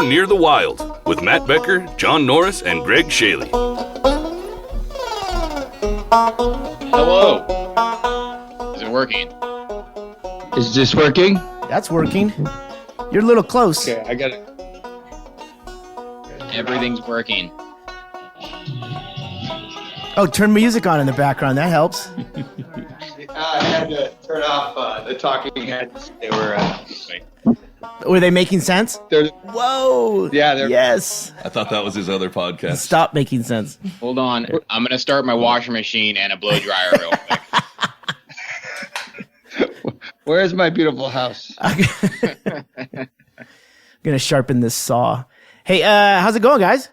Near the Wild with Matt Becker, John Norris, and Ggreg Chaille. Hello. Is it working? Is this working? That's working. You're a little close. Okay, I got it. Everything's working. Oh, turn music on in the background. That helps. I had to turn off the talking heads. They Were they making sense? They're, Whoa. yeah, they're. Yes. I thought that was his other podcast. Stop making sense. Hold on. I'm going to start my washing machine and a blow dryer real quick. Where's my beautiful house? I'm going to sharpen this saw. Hey, how's it going, guys?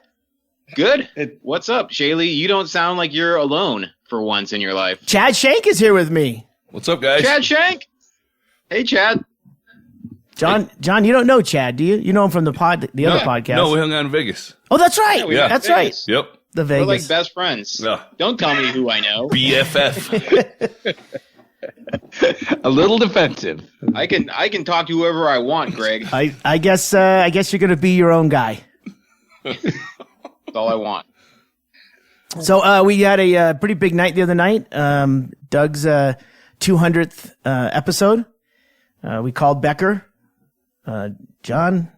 Good. What's up, Chaille? You don't sound like you're alone for once in your life. Chad Shank is here with me. What's up, guys? Chad Shank. Hey, Chad. John, you don't know Chad, do you? You know him from the other podcast. No, we hung out in Vegas. Oh, that's right. we Yeah. That's Vegas. right. Yep. The Vegas. We're like best friends. Yeah. Don't tell me who I know. BFF. A little defensive. I can talk to whoever I want, Ggreg. I guess you're going to be your own guy. That's all I want. So we had a pretty big night the other night. Doug's 200th episode. We called Becker. John,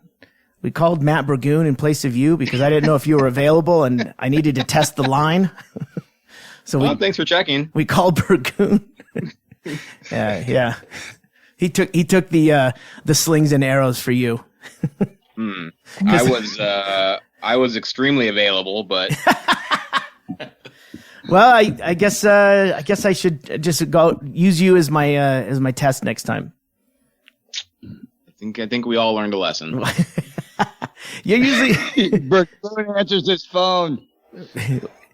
we called Matt Burgoon in place of you because I didn't know if you were available and I needed to test the line. So Thanks for checking. we called Burgoon. Yeah. He took the slings and arrows for you. I was extremely available, but Well, I guess I should just go use you as my test next time. I think we all learned a lesson. You're usually Burgoon answers his phone.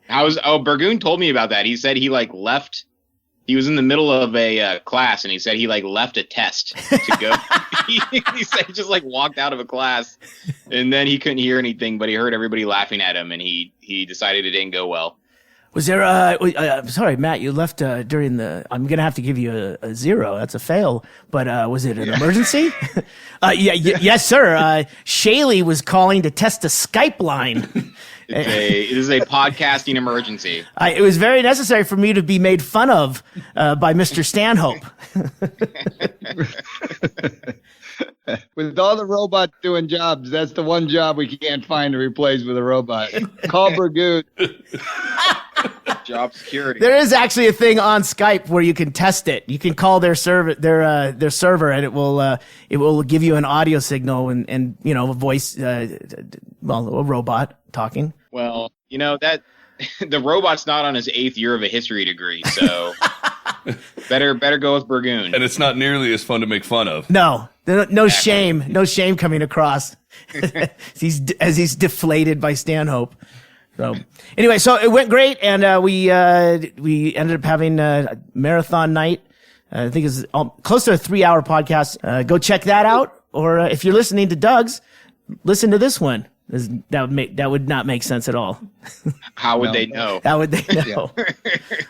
Burgoon told me about that. He said he left. He was in the middle of a class, and he said he left a test to go. He said he just walked out of a class, and then he couldn't hear anything, but he heard everybody laughing at him, and he decided it didn't go well. Was there sorry, Matt, you left during the I'm going to have to give you a 0. That's a fail. But was it an emergency? Yes, sir. Chaille was calling to test a Skype line. It is a podcasting emergency. It was very necessary for me to be made fun of by Mr. Stanhope. With all the robots doing jobs, that's the one job we can't find to replace with a robot. Call Burgoon. Job security. There is actually a thing on Skype where you can test it. You can call their server, and it will give you an audio signal and a voice, a robot talking. Well, that the robot's not on his 8th year of a history degree, so better go with Burgoon. And it's not nearly as fun to make fun of. No shame coming across as he's deflated by Stanhope. So anyway, so it went great, and we ended up having a marathon night. I think it's close to a 3-hour podcast. Go check that out, or if you're listening to Doug's, listen to this one. That would not make sense at all. How would they know? How would they know?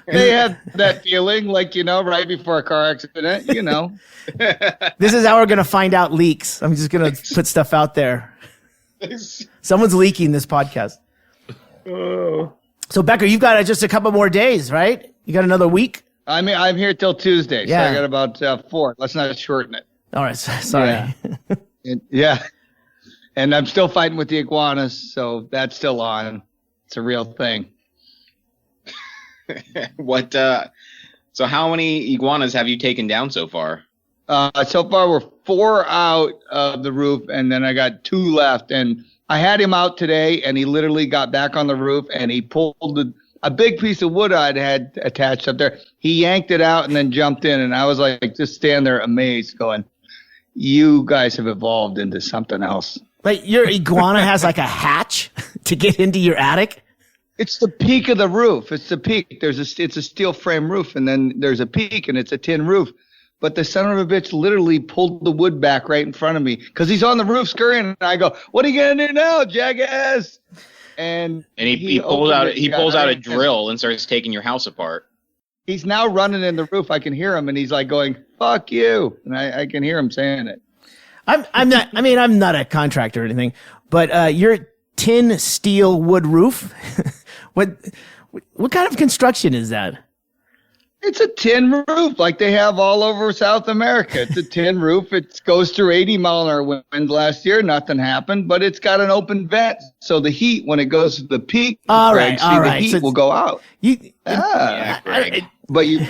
They have that feeling right before a car accident, This is how we're gonna find out leaks. I'm just gonna put stuff out there. Someone's leaking this podcast. So Becker, you've got just a couple more days, right? You got another week? I'm here till Tuesday, Yeah. so I got about 4. Let's not shorten it. All right, sorry. Yeah. And I'm still fighting with the iguanas, so that's still on. It's a real thing. What? So how many iguanas have you taken down so far? So far, we're 4 out of the roof, and then I got 2 left. And I had him out today, and he literally got back on the roof, and he pulled a big piece of wood I'd had attached up there. He yanked it out and then jumped in, and I was just stand there amazed going, you guys have evolved into something else. Like your iguana has a hatch to get into your attic? It's the peak of the roof. It's the peak. It's a steel frame roof, and then there's a peak, and it's a tin roof. But the son of a bitch literally pulled the wood back right in front of me because he's on the roof scurrying, and I go, "What are you gonna do now, jackass?" And he pulls out a drill and starts taking your house apart. He's now running in the roof. I can hear him, and he's going, "Fuck you!" And I can hear him saying it. I'm not a contractor or anything. But your tin, steel, wood roof, what kind of construction is that? It's a tin roof like they have all over South America. It's a tin roof. It goes through 80-mile-an-hour winds last year. Nothing happened, but it's got an open vent. So the heat, when it goes to the peak, the heat will go out. Ggreg. But you...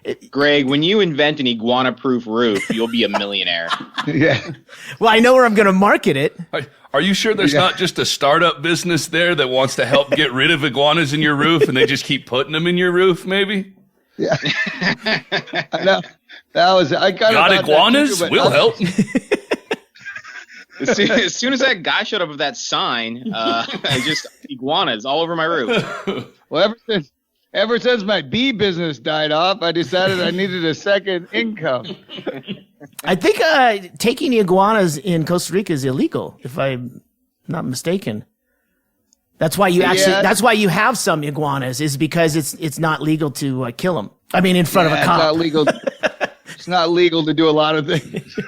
Ggreg, when you invent an iguana-proof roof, you'll be a millionaire. Yeah. Well, I know where I'm going to market it. Are you sure there's not just a startup business there that wants to help get rid of iguanas in your roof and they just keep putting them in your roof, maybe? Yeah. I know. I got iguanas? We'll help. As soon as that guy showed up with that sign, I just iguanas all over my roof. Well, ever since my bee business died off, I decided I needed a second income. I think taking iguanas in Costa Rica is illegal, if I'm not mistaken. That's why you That's why you have some iguanas, is because it's not legal to kill them. I mean, in front of a cop. It's not legal. It's not legal to do a lot of things.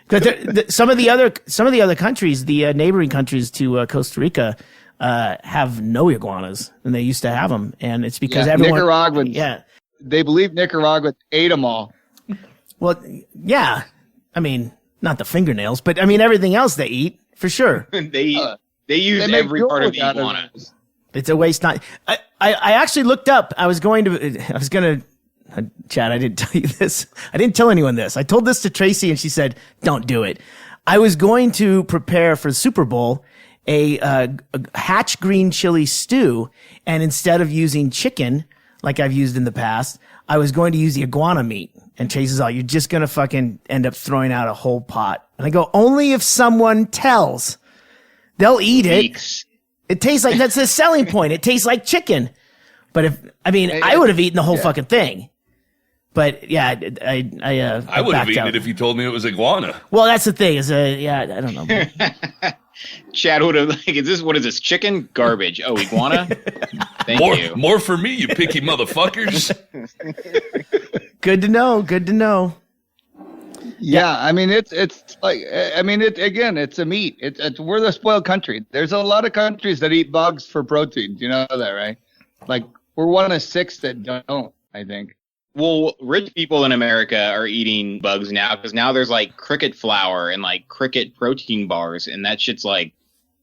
But some of the other countries, the neighboring countries to Costa Rica, have no iguanas, and they used to have them, and it's because everyone. Nicaraguans. Yeah. They believe Nicaragua ate them all. Well, yeah. I mean, not the fingernails, but I mean everything else they eat for sure. They use every part of the iguana. It's a waste. Not. I actually looked up. I was gonna. Chad, I didn't tell you this. I didn't tell anyone this. I told this to Tracy, and she said, "Don't do it." I was going to prepare for the Super Bowl a hatch green chili stew, and instead of using chicken like I've used in the past, I was going to use the iguana meat. And Chase all, "You're just gonna fucking end up throwing out a whole pot." And I go, "Only if someone tells." They'll eat it. Weeks. It tastes like, that's the selling point. It tastes like chicken. But I would have eaten the whole fucking thing. But yeah, I would have eaten it if you told me it was iguana. Well, that's the thing is, I don't know. Chad would have what is this, chicken? Garbage. Oh, iguana? Thank you. More for me, you picky motherfuckers. Good to know. Yeah, I mean it's like it's a meat. We're the spoiled country. There's a lot of countries that eat bugs for protein. You know that, right? Like we're one of 6 that don't, I think. Well, rich people in America are eating bugs now because now there's like cricket flour and like cricket protein bars, and that shit's like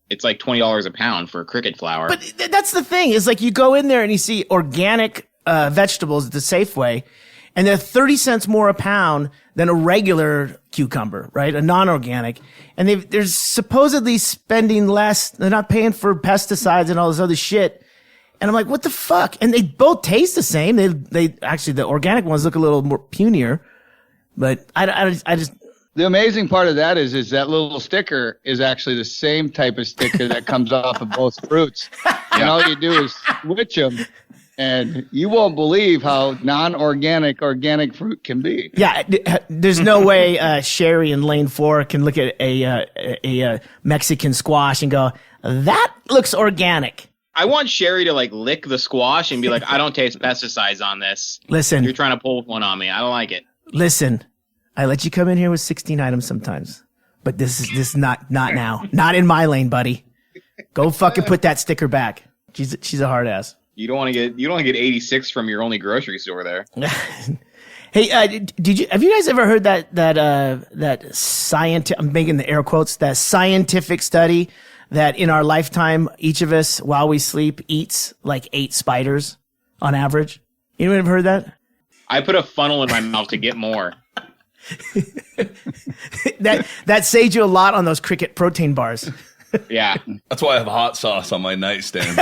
it's like $20 a pound for cricket flour. But that's the thing is like you go in there and you see organic vegetables at the Safeway, and they're 30 cents more a pound than a regular cucumber, right? A non-organic. And they're supposedly spending less. They're not paying for pesticides and all this other shit. And I'm like, what the fuck? And they both taste the same. They actually, the organic ones look a little more punier, but I just. The amazing part of that is that little sticker is actually the same type of sticker that comes off of both fruits. And all you do is switch them. And you won't believe how non-organic organic fruit can be. Yeah, there's no way Sherry in Lane 4 can look at a Mexican squash and go, "That looks organic." I want Sherry to like lick the squash and be like, "I don't taste pesticides on this." Listen, you're trying to pull one on me. I don't like it. Listen, I let you come in here with 16 items sometimes, but this is not now. Not in my lane, buddy. Go fucking put that sticker back. She's a hard ass. You don't want to get 86 from your only grocery store there. Hey, have you guys ever heard that scientific, I'm making the air quotes, that scientific study that in our lifetime, each of us while we sleep eats like 8 spiders on average? Anyone ever heard that? I put a funnel in my mouth to get more. that saved you a lot on those cricket protein bars. Yeah. That's why I have hot sauce on my nightstand.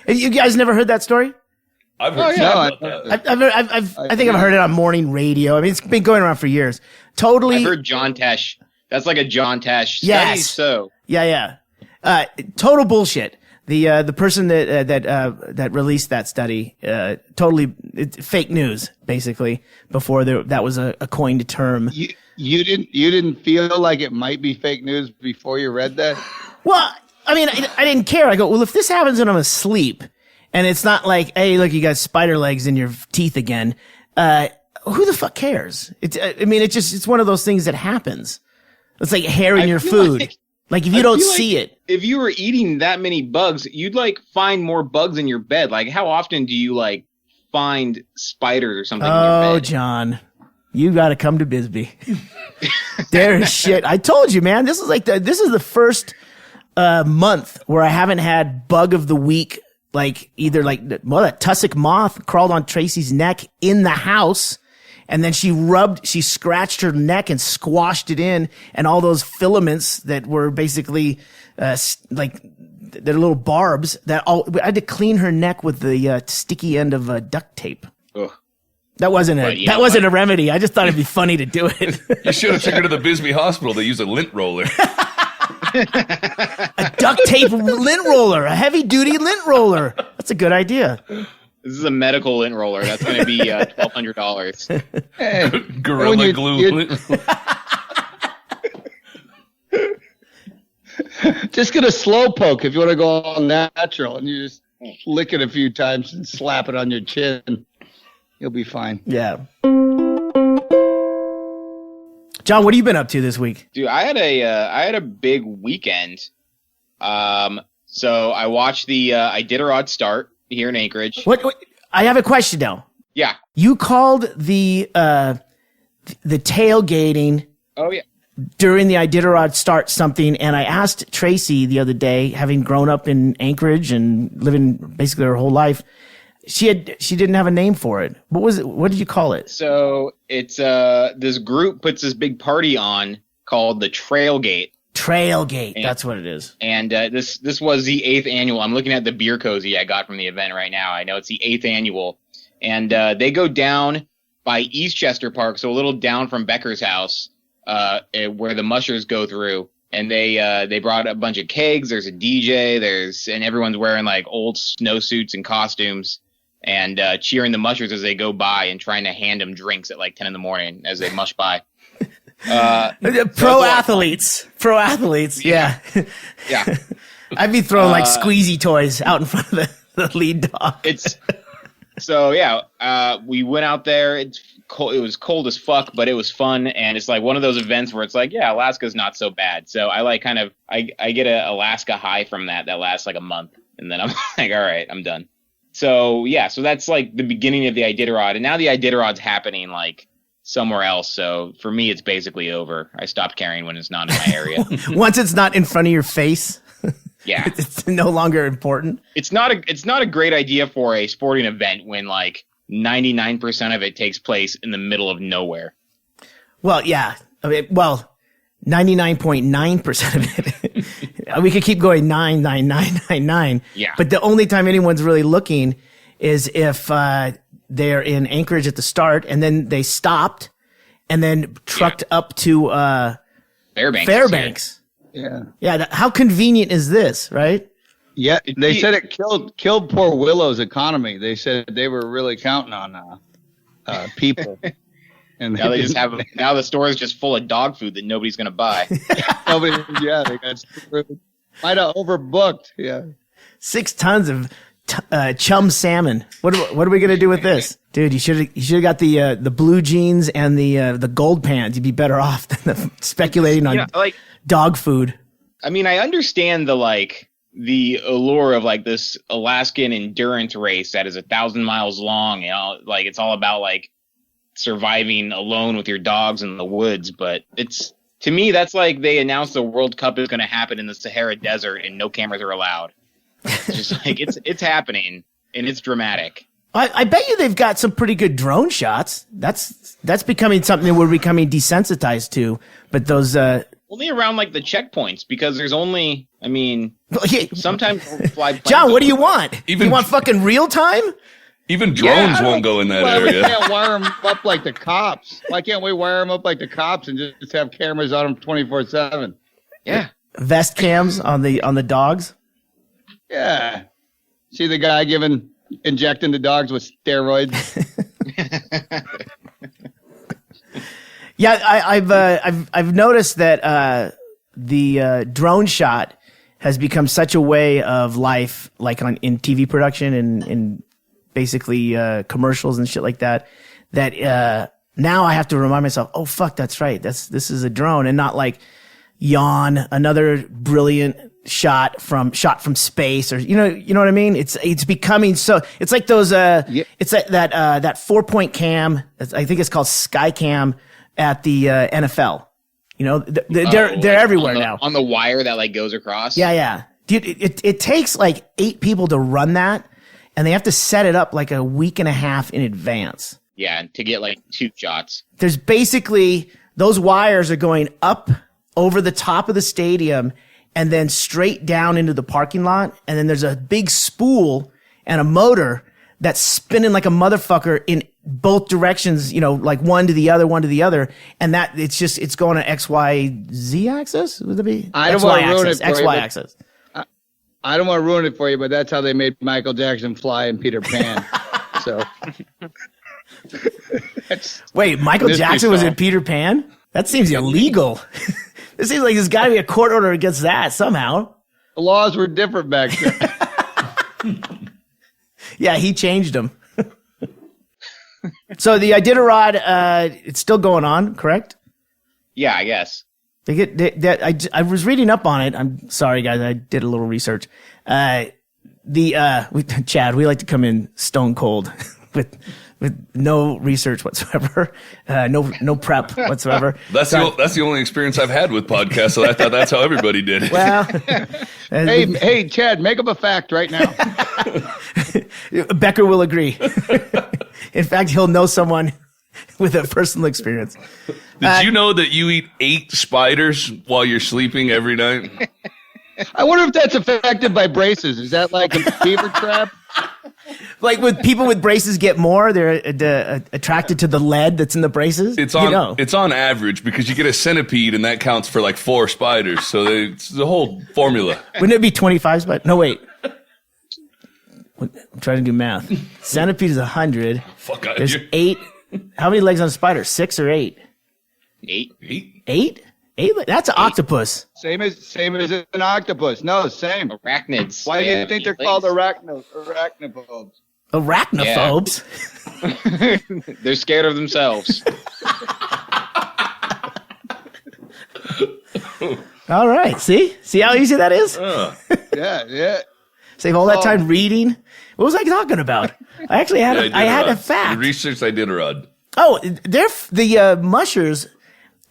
You guys never heard that story? I've heard I think I've heard it on morning radio. I mean, it's been going around for years. Totally. I've heard John Tesh. That's like a John Tesh study. Yes. So yeah. Total bullshit. The person that released that study, totally fake news, basically. Before that was a coined term. You didn't feel like it might be fake news before you read that? Well, I mean, I didn't care. I go, well, if this happens when I'm asleep, and it's not like, hey, look, you got spider legs in your teeth again. who the fuck cares? It's one of those things that happens. It's like hair in your feel food. Like if you don't see it. If you were eating that many bugs, you'd like find more bugs in your bed. Like how often do you like find spiders or something in your bed? Oh, John, you got to come to Bisbee. There is shit. I told you, man. This is the first month where I haven't had bug of the week. Like either that tussock moth crawled on Tracy's neck in the house. And then she scratched her neck and squashed it in, and all those filaments that were basically, they're little barbs I had to clean her neck with the sticky end of duct tape. Ugh. That wasn't a remedy. I just thought it'd be funny to do it. You should have taken her to the Bisbee hospital. They use a lint roller. A duct tape lint roller, a heavy duty lint roller. That's a good idea. This is a medical lint roller. That's going to be $1,200. Hey, Gorilla glue. just get a slow poke if you want to go all natural, and you just lick it a few times and slap it on your chin. You'll be fine. Yeah. John, what have you been up to this week? Dude, I had a big weekend. So I watched the Iditarod start here in Anchorage. What? I have a question now. Yeah. You called the tailgating. Oh yeah. During the Iditarod start something, and I asked Tracy the other day, having grown up in Anchorage and living basically her whole life, she didn't have a name for it. What was it? What did you call it? So it's this group puts this big party on called the Trailgate. Trailgate, that's what it is. And this was the 8th annual. I'm looking at the beer cozy I got from the event right now. I know it's the 8th annual, and they go down by Eastchester Park, so a little down from Becker's house, where the mushers go through. And they brought a bunch of kegs. There's a DJ. And everyone's wearing like old snowsuits and costumes, and cheering the mushers as they go by and trying to hand them drinks at like 10 in the morning as they mush by. Pro athletes, yeah. Yeah. I'd be throwing like squeezy toys out in front of the lead dog. We went out there. It's cold. It was cold as fuck, but it was fun, and it's like one of those events where it's like, yeah, Alaska's not so bad. So I like I get a Alaska high from that lasts like a month, and then I'm like, all right, I'm done. So yeah, so that's like the beginning of the Iditarod, and now the Iditarod's happening like somewhere else. So for me, it's basically over. I stopped caring when it's not in my area. Once it's not in front of your face, yeah, it's no longer important. It's not a great idea for a sporting event when like 99% of it takes place in the middle of nowhere. Well, yeah. 99.9% of it. We could keep going 99999. Yeah. But the only time anyone's really looking is if they're in Anchorage at the start, and then they stopped and then trucked up to Fairbanks. Yeah. Yeah. How convenient is this, right? Yeah. They said it killed poor Willow's economy. They said they were really counting on people. And now now the store is just full of dog food that nobody's going to buy. they got screwed. Might have overbooked. Yeah. 6 tons of chum salmon. What are we gonna do with this, dude? You should have got the blue jeans and the gold pants. You'd be better off than speculating on dog food. I mean, I understand the allure of like this Alaskan endurance race that is 1,000 miles long. You know, like it's all about like surviving alone with your dogs in the woods. But to me, that's like they announced the World Cup is going to happen in the Sahara Desert and no cameras are allowed. It's just like it's happening and it's dramatic. I bet you they've got some pretty good drone shots. That's becoming something that we're becoming desensitized to. But those only around like the checkpoints, because there's only sometimes they'll fly. John, what do you want? You want fucking real time? Even drones won't go in that area. Why can't wire them up like the cops? Why can't we wire them up like the cops and just have cameras on them 24/7? Yeah, vest cams on the dogs. Yeah. See the guy injecting the dogs with steroids. Yeah, I've noticed that the drone shot has become such a way of life, like in TV production and basically commercials and shit like that. That Now I have to remind myself, oh fuck, that's right. This is a drone, and not like Yawn, another brilliant shot from space, or you know what I mean? It's becoming so. It's like those. It's like that 4-point cam. I think it's called Skycam at the NFL. You know, they're everywhere now. On the wire that like goes across. Yeah. Dude, it takes like 8 people to run that, and they have to set it up like a week and a half in advance. Yeah, to get like 2 shots. There's basically those wires are going up over the top of the stadium and then straight down into the parking lot. And then there's a big spool and a motor that's spinning like a motherfucker in both directions, you know, like one to the other. And that it's going on X, Y, Z axis. Would it be? I don't want to ruin it for X, you, Y but- axis. I don't want to ruin it for you, but that's how they made Michael Jackson fly in Peter Pan. So, Wait, Michael Mystery Jackson was in solved. Peter Pan? That seems illegal. It seems like there's got to be a court order against that somehow. the laws were different back then. Yeah, he changed them. So the Iditarod, it's still going on, correct? Yeah, I guess. I was reading up on it. I'm sorry, guys. I did a little research. Chad, we like to come in stone cold with no research whatsoever, no prep whatsoever. That's the only experience I've had with podcasts, so I thought that's how everybody did it. Well, Hey, Chad, make up a fact right now. Becker will agree. In fact, he'll know someone with a personal experience. Did you know that you eat 8 spiders while you're sleeping every night? I wonder if that's affected by braces. Is that like a fever trap? Like with people with braces get more, they're attracted to the lead that's in the braces. It's on average because you get a centipede and that counts for like 4 spiders. So it's the whole formula. Wouldn't it be 25 spiders? No, wait. I'm trying to do math. Centipede is 100. Fuck out of There's here. 8. How many legs on a spider? 6 or 8? 8. 8? 8? That's an octopus. Same as an octopus. No, same. Arachnids. Why do They you have think they're 8 called legs. arachnophobes? Arachnophobes. They're scared of themselves. All right. See how easy that is? Yeah. Save all that time reading. What was I talking about? I actually had I had a fact. The research Iditarod. Oh, they're the mushers,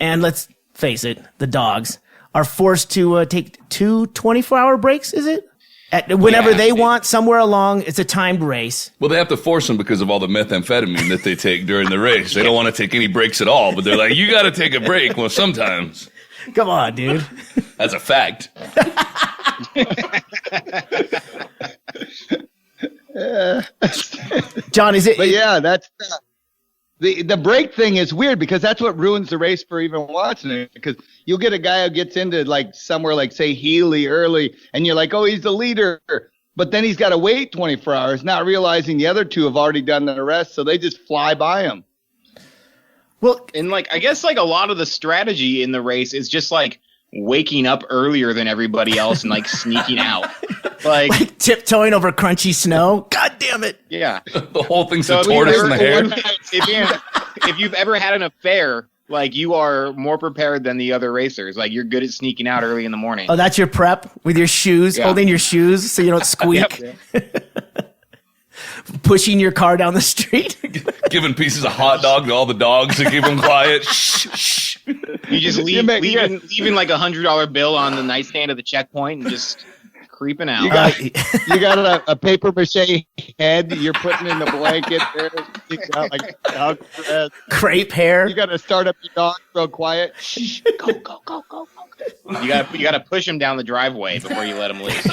and let's face it, the dogs are forced to take 2 24-hour breaks. Is it? Whenever they want, somewhere along, it's a timed race. Well, they have to force them because of all the methamphetamine that they take during the race. They don't want to take any breaks at all, but they're like, you got to take a break. Well, sometimes. Come on, dude. That's a fact. John, is it? But yeah, that's the break thing is weird because that's what ruins the race for even watching it. Because you'll get a guy who gets into like somewhere like say Healy early, and you're like, oh, he's the leader. But then he's got to wait 24 hours, not realizing the other 2 have already done the rest, so they just fly by him. Well, And like, I guess like a lot of the strategy in the race is just like waking up earlier than everybody else and like sneaking out. Like tiptoeing over crunchy snow. God damn it. yeah. The whole thing's So a if you've tortoise in the ever- hair. if you've ever had an affair, like you are more prepared than the other racers. Like you're good at sneaking out early in the morning. Oh, that's your prep with your shoes, Yeah. holding your shoes so you don't squeak. Pushing your car down the street. Giving pieces of hot dog to all the dogs to keep them quiet. Shh, shh. You just leaving like $100 bill on the nightstand at the checkpoint and just creeping out. You got a paper mache head you're putting in the blanket there. You got like dog breath. Crepe hair. You got to start up your dog real quiet. Shh, go. You gotta push him down the driveway before you let him loose.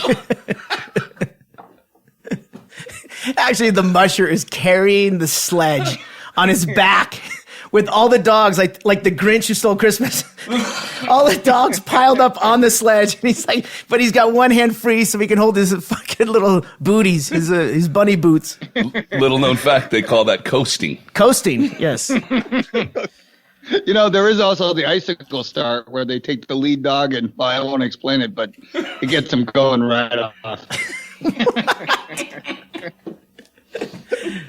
Actually, the musher is carrying the sledge on his back with all the dogs, like the Grinch who stole Christmas. All the dogs piled up on the sledge, and but he's got one hand free so he can hold his fucking little booties, his bunny boots. Little known fact, they call that coasting. Coasting, yes. You know, there is also the icicle start where they take the lead dog and, well, I won't explain it, but it gets them going right off.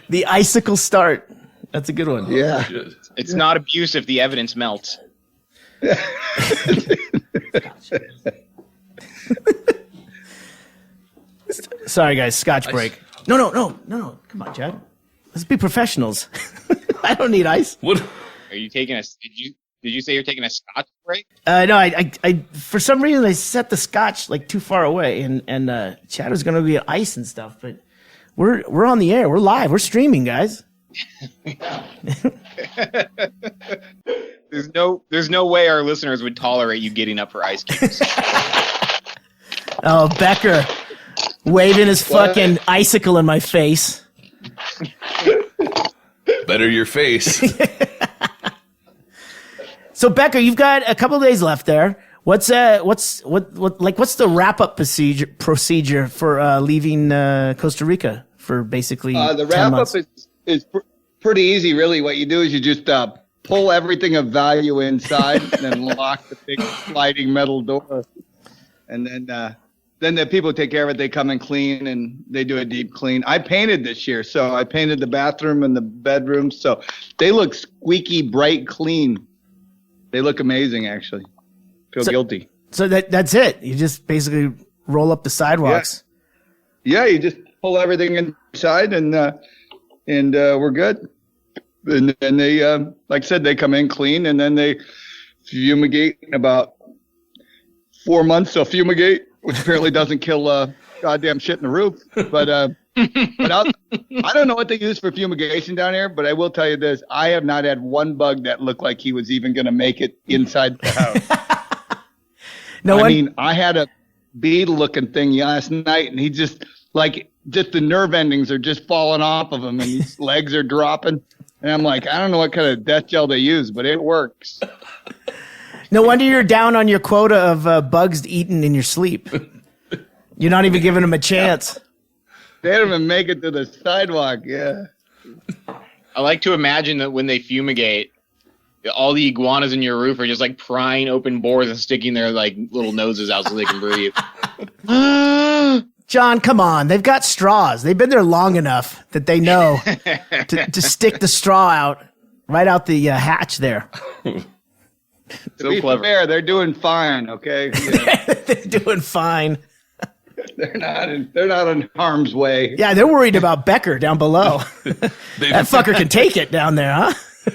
The icicle start. That's a good one. Yeah. Shit. It's not abuse if the evidence melts. Sorry, guys. Scotch break. No. Come on, Chad. Let's be professionals. I don't need ice. What? Are you taking a? Did you say you're taking a scotch break? No, I for some reason I set the scotch like too far away, and Chad was gonna be ice and stuff, but we're on the air. We're live. We're streaming, guys. There's no way our listeners would tolerate you getting up for ice cubes. Oh, Becker waving his fucking icicle in my face. Better your face. So Becker, you've got a couple of days left there. What's the wrap up procedure for leaving Costa Rica for basically the 10 wrap months? up is pretty easy, really. What you do is you just pull everything of value inside and then lock the big sliding metal door, and then the people take care of it. They come and clean, and they do a deep clean. I painted this year, so I painted the bathroom and the bedroom, so they look squeaky, bright, clean. They look amazing, actually. Feel guilty. So that's it. You just basically roll up the sidewalks. Yeah, you just pull everything inside, and we're good. And then they, like I said, they come in clean, and then they fumigate in about 4 months. They'll fumigate, which apparently doesn't kill goddamn shit in the roof. But I don't know what they use for fumigation down here, but I will tell you this. I have not had one bug that looked like he was even going to make it inside the house. I mean, I had a beetle-looking thing last night, and he just the nerve endings are just falling off of him, and his legs are dropping. And I'm like, I don't know what kind of death gel they use, but it works. No wonder you're down on your quota of bugs eaten in your sleep. You're not even giving them a chance. They don't even make it to the sidewalk, yeah. I like to imagine that when they fumigate, all the iguanas in your roof are just like prying open boards and sticking their like little noses out so they can breathe. John, come on. They've got straws. They've been there long enough that they know to stick the straw out, right out the hatch there. To be fair, they're doing fine, okay? Yeah. They're doing fine. They're not in harm's way. Yeah, they're worried about Becker down below. That fucker can take it down there, huh?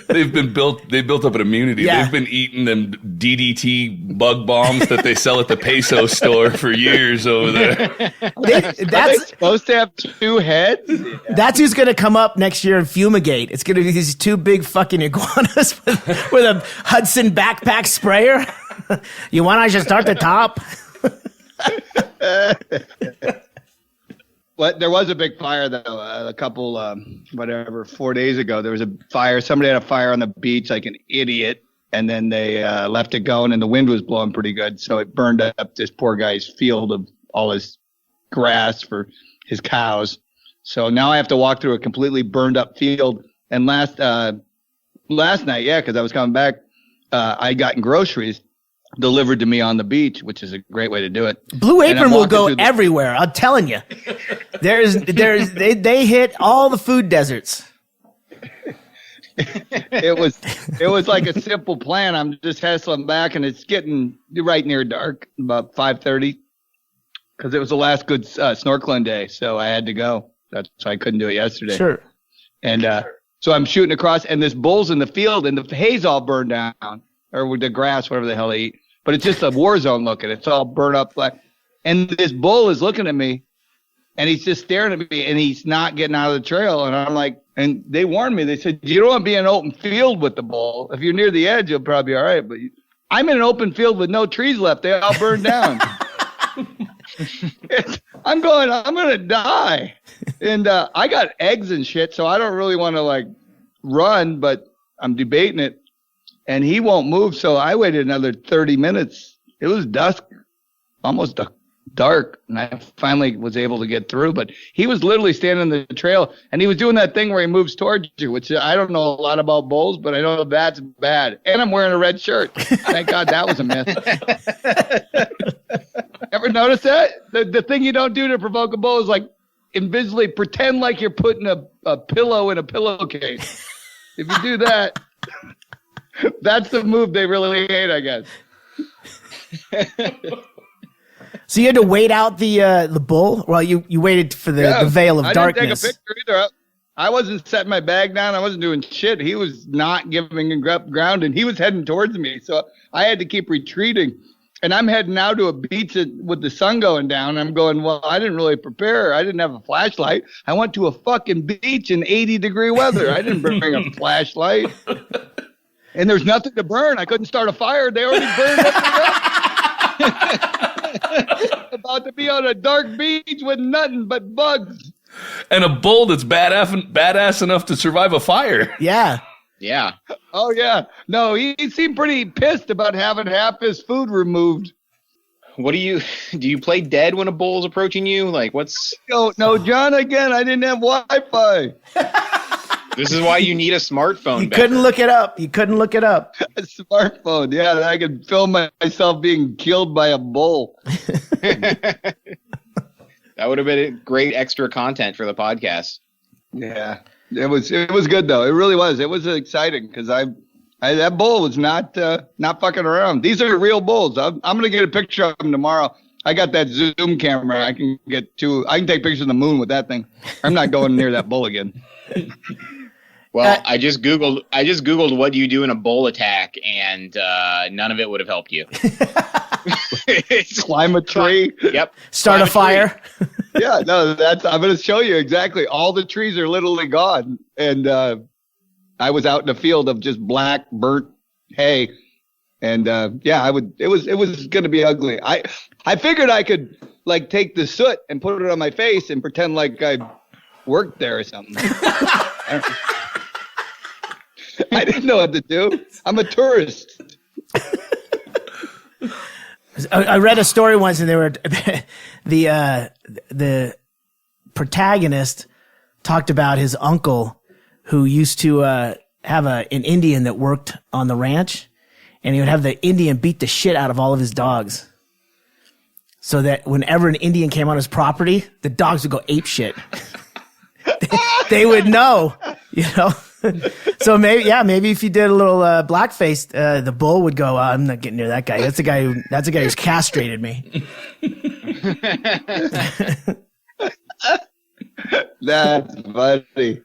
They built up an immunity. Yeah. They've been eating them DDT bug bombs that they sell at the peso store for years over there. Are they supposed to have two heads? That's who's going to come up next year and fumigate. It's going to be these two big fucking iguanas with a Hudson backpack sprayer. You want I should start the top? But there was a big fire, though, a couple, 4 days ago. There was a fire. Somebody had a fire on the beach like an idiot, and then they left it going, and the wind was blowing pretty good. So it burned up this poor guy's field of all his grass for his cows. So now I have to walk through a completely burned up field. And last night, because I was coming back, I gotten groceries delivered to me on the beach, which is a great way to do it. Blue Apron will go everywhere. I'm telling you. They hit all the food deserts. It was like a simple plan. I'm just hustling back, and it's getting right near dark, about 5:30, because it was the last good snorkeling day, so I had to go. That's why I couldn't do it yesterday. Sure. And so I'm shooting across, and this bull's in the field, and the hay's all burned down, or with the grass, whatever the hell they eat. But it's just a war zone looking. It's all burnt up. And this bull is looking at me, and he's just staring at me, and he's not getting out of the trail. And I'm like, and they warned me. They said, you don't want to be in an open field with the bull. If you're near the edge, you'll probably be all right. But I'm in an open field with no trees left. They all burned down. I'm going to die. And I got eggs and shit, so I don't really want to, run, but I'm debating it. And he won't move, so I waited another 30 minutes. It was dusk, almost dark, and I finally was able to get through. But he was literally standing on the trail, and he was doing that thing where he moves towards you, which I don't know a lot about bulls, but I know that's bad. And I'm wearing a red shirt. Thank God that was a myth. Ever notice that? The thing you don't do to provoke a bull is invisibly pretend like you're putting a pillow in a pillowcase. If you do that, That's the move they really hate, I guess. So you had to wait out the bull? Well, you waited for the veil of darkness. I didn't take a picture either. I wasn't setting my bag down. I wasn't doing shit. He was not giving up ground, and he was heading towards me. So I had to keep retreating. And I'm heading now to a beach with the sun going down. I'm going, well, I didn't really prepare. I didn't have a flashlight. I went to a fucking beach in 80-degree weather. I didn't bring a flashlight. And there's nothing to burn. I couldn't start a fire. They already burned up. About to be on a dark beach with nothing but bugs. And a bull that's badass enough to survive a fire. Yeah. Yeah. Oh, yeah. No, he seemed pretty pissed about having half his food removed. What do you play dead when a bull's approaching you? Like, what's... No, John, again, I didn't have Wi-Fi. This is why you need a smartphone. You couldn't look it up. A smartphone, yeah, that I could film myself being killed by a bull. That would have been great extra content for the podcast. Yeah, it was good though. It really was. It was exciting because that bull was not fucking around. These are real bulls. I'm gonna get a picture of them tomorrow. I got that zoom camera. I can take pictures of the moon with that thing. I'm not going near that bull again. Well, I just googled what do you do in a bull attack, and none of it would have helped you. Climb a tree. Yep. Start a fire. Yeah, no, I'm going to show you exactly. All the trees are literally gone, and I was out in a field of just black burnt hay, and it was going to be ugly. I figured I could like take the soot and put it on my face and pretend like I worked there or something. I didn't know what to do. I'm a tourist. I read a story once, and they were the protagonist talked about his uncle who used to have an Indian that worked on the ranch, and he would have the Indian beat the shit out of all of his dogs, so that whenever an Indian came on his property, the dogs would go ape shit. They would know, you know. So maybe if you did a little blackface, the bull would go, I'm not getting near that guy. That's the guy who's castrated me. That's funny.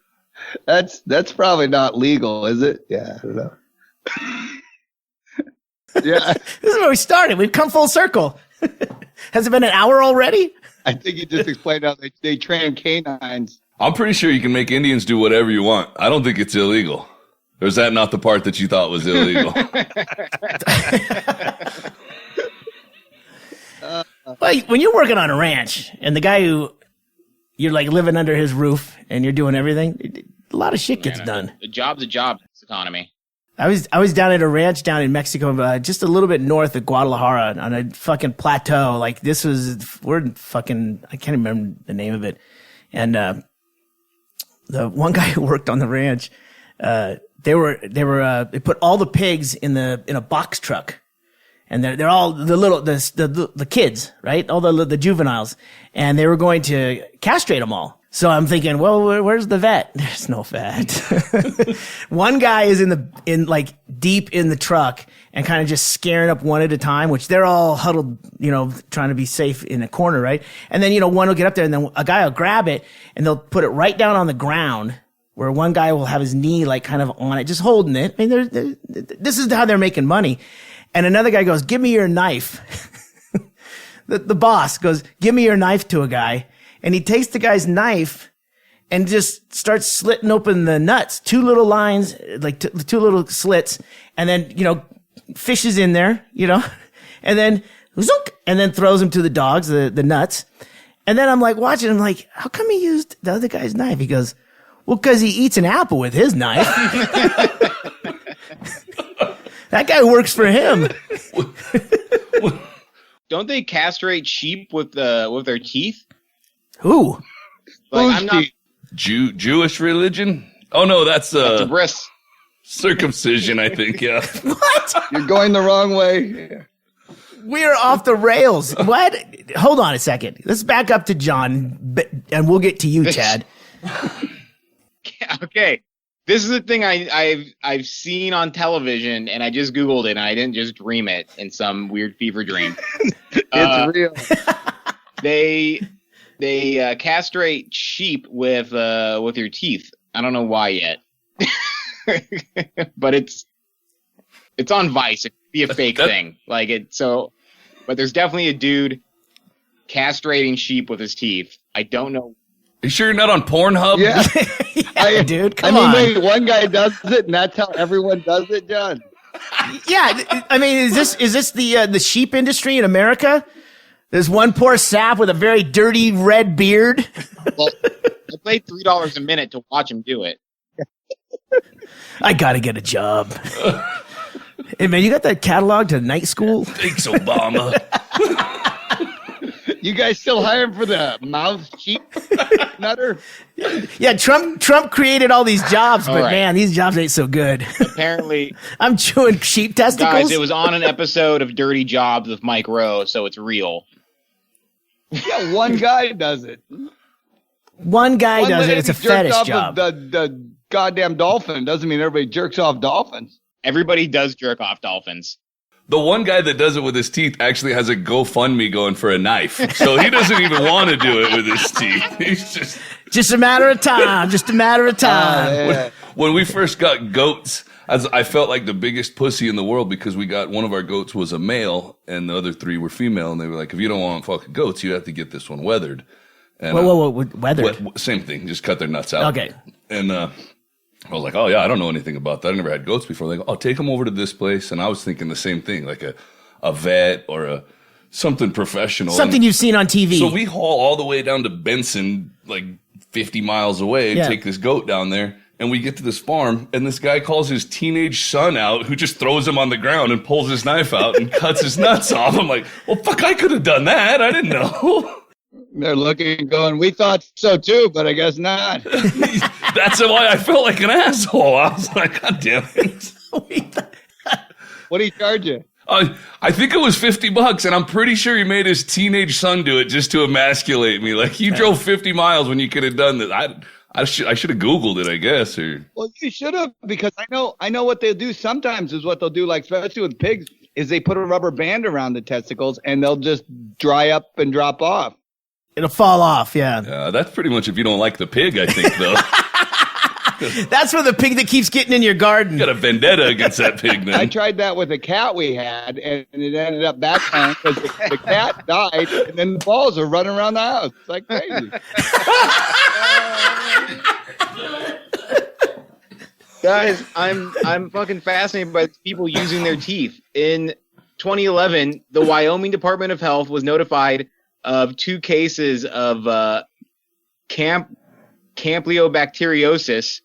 That's probably not legal, is it? Yeah, I don't know. Yeah. This is where we started. We've come full circle. Has it been an hour already? I think you just explained how they train canines. I'm pretty sure you can make Indians do whatever you want. I don't think it's illegal. Or is that not the part that you thought was illegal? Well, when you're working on a ranch and the guy who you're like living under his roof and you're doing everything, a lot of shit gets done. A job's a job. It's economy. I was down at a ranch down in Mexico, just a little bit north of Guadalajara on a fucking plateau. Like I can't remember the name of it. And, the one guy who worked on the ranch, they put all the pigs in a box truck, and they're all the kids, right? All the juveniles, and they were going to castrate them all. So I'm thinking, well, where's the vet? There's no vet. One guy is deep in the truck and kind of just scaring up one at a time, which they're all huddled, trying to be safe in a corner, right? And then, one will get up there and then a guy will grab it and they'll put it right down on the ground where one guy will have his knee like kind of on it, just holding it. I mean, this is how they're making money. And another guy goes, give me your knife. The boss goes, give me your knife to a guy. And he takes the guy's knife and just starts slitting open the nuts, two little lines, like two little slits, and then, fishes in there, and then zook, and then throws them to the dogs, the nuts. And then I'm like watching him like, how come he used the other guy's knife? He goes, well, because he eats an apple with his knife. That guy works for him. Don't they castrate sheep with their teeth? Who? Like, I'm not Jewish religion? Oh no, that's a bris. Circumcision, I think. Yeah. What? You're going the wrong way. We're off the rails. What? Hold on a second. Let's back up to John, and we'll get to you, Chad. Okay. This is the thing I've seen on television, and I just Googled it, and I didn't just dream it in some weird fever dream. It's real. They castrate sheep with your teeth. I don't know why yet, but it's on Vice. It could be a fake thing, like it. So, but there's definitely a dude castrating sheep with his teeth. I don't know. You sure you're not on Pornhub? Yeah, dude, come on. Wait, one guy does it, and that's how everyone does it, John. Yeah, I mean, is this the sheep industry in America? There's one poor sap with a very dirty red beard. Well, I paid $3 a minute to watch him do it. I gotta get a job. Hey man, you got that catalog to night school? Thanks, Obama. You guys still hiring for the mouth sheep nutter? Yeah, Trump created all these jobs, but man, these jobs ain't so good. Apparently, I'm chewing sheep testicles. guys, it was on an episode of Dirty Jobs with Mike Rowe, so it's real. Yeah, one guy does it. One guy does it. It's a jerks fetish off job. The goddamn dolphin doesn't mean everybody jerks off dolphins. Everybody does jerk off dolphins. The one guy that does it with his teeth actually has a GoFundMe going for a knife. So he doesn't even want to do it with his teeth. He's just a matter of time. Just a matter of time. When we first got goats, I felt like the biggest pussy in the world because we got one of our goats was a male and the other three were female. And they were like, if you don't want fucking goats, you have to get this one weathered. And, whoa, weathered? Same thing. Just cut their nuts out. Okay. And I was like, oh, yeah, I don't know anything about that. I never had goats before. They go, oh, take them over to this place. And I was thinking the same thing, like a vet or something professional. Something you've seen on TV. So we haul all the way down to Benson, like 50 miles away, and take this goat down there. And we get to this farm, and this guy calls his teenage son out, who just throws him on the ground and pulls his knife out and cuts his nuts off. I'm like, well, fuck, I could have done that. I didn't know. They're looking going, we thought so too, but I guess not. That's why I felt like an asshole. I was like, God damn it. What did he charge you? I think it was $50, and I'm pretty sure he made his teenage son do it just to emasculate me. Like, you drove 50 miles when you could have done this. I should have Googled it, I guess. Or well, you should have, because I know what they'll do sometimes is what they'll do, like especially with pigs, is they put a rubber band around the testicles and they'll just dry up and drop off. It'll fall off, yeah. Yeah, that's pretty much if you don't like the pig, I think, though. That's for the pig that keeps getting in your garden. You got a vendetta against that pig, then. I tried that with a cat we had, and it ended up backfiring because the cat died, and then the balls are running around the house. It's like crazy. Guys, I'm fucking fascinated by people using their teeth. In 2011, the Wyoming Department of Health was notified of 2 cases of Campylobacteriosis.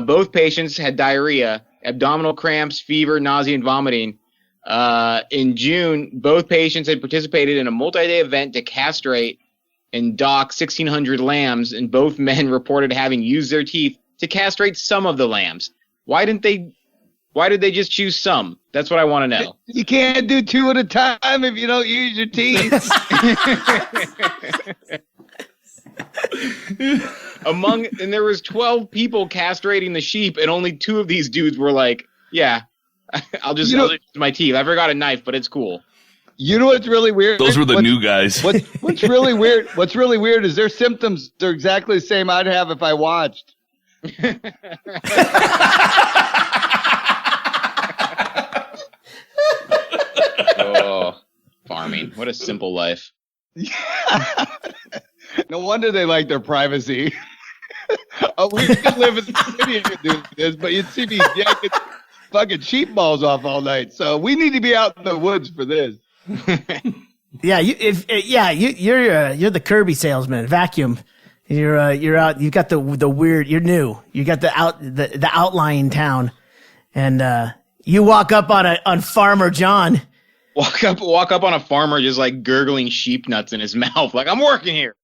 Both patients had diarrhea, abdominal cramps, fever, nausea, and vomiting. In June, both patients had participated in a multi-day event to castrate and dock 1,600 lambs, and both men reported having used their teeth to castrate some of the lambs. Why did they just choose some? That's what I want to know. You can't do 2 at a time if you don't use your teeth. And there was 12 people castrating the sheep, and only 2 of these dudes were like, yeah, I'll just use my teeth. I forgot a knife, but it's cool. You know what's really weird? Those were the new guys. What's really weird? What's really weird is their symptoms are exactly the same I'd have if I watched. Oh, farming. What a simple life. No wonder they like their privacy. We could live in the city and do this, but you'd see me yanking fucking sheep balls off all night. So we need to be out in the woods for this. Yeah, you're the Kirby salesman. Vacuum. You're out. You got the weird. You're new. You got the outlying town, and you walk up on Farmer John. Walk up on a farmer just like gurgling sheep nuts in his mouth, like I'm working here.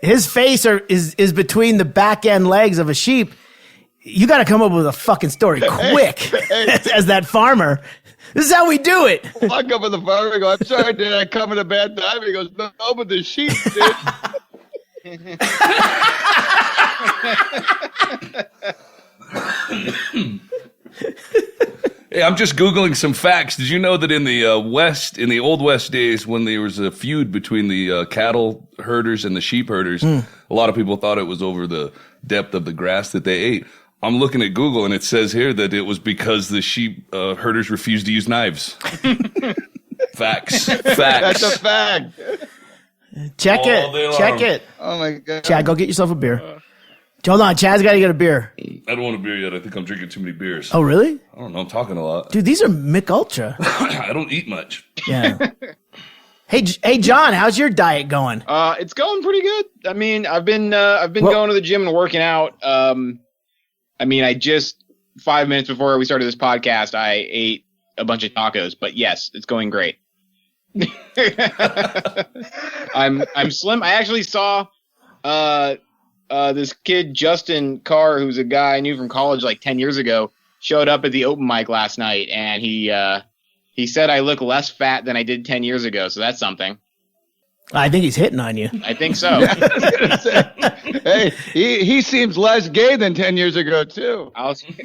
His face is between the back end legs of a sheep. You got to come up with a fucking story quick, as that farmer. This is how we do it. Walk up with the farmer and go, I'm sorry, did I come at a bad time? He goes, no, but the sheep did. Hey, I'm just Googling some facts. Did you know that in the in the Old West days, when there was a feud between the cattle herders and the sheep herders, a lot of people thought it was over the depth of the grass that they ate. I'm looking at Google, and it says here that it was because the sheep herders refused to use knives. Facts. That's a fact. Check it. Oh my God. Chad, go get yourself a beer. Hold on, Chad's got to get a beer. I don't want a beer yet. I think I'm drinking too many beers. Oh, really? I don't know. I'm talking a lot. Dude, these are Mick Ultra. I don't eat much. Yeah. Hey, John, how's your diet going? It's going pretty good. I mean, I've been going to the gym and working out. I mean, I just 5 minutes before we started this podcast, I ate a bunch of tacos. But yes, it's going great. I'm slim. I actually saw this kid Justin Carr, who's a guy I knew from college like 10 years ago, showed up at the open mic last night, and he said I look less fat than I did 10 years ago. So that's something. I think he's hitting on you. I think so. Hey, he seems less gay than 10 years ago too. I'll take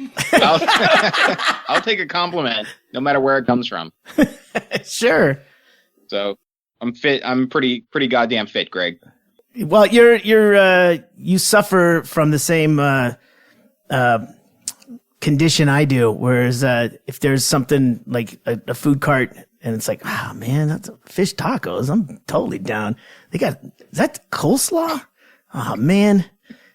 a compliment, no matter where it comes from. Sure. So I'm fit. I'm pretty goddamn fit, Greg. Well, you suffer from the same condition I do. Whereas if there's something like a food cart and it's like, oh man, that's fish tacos, I'm totally down. Is that coleslaw? Oh man,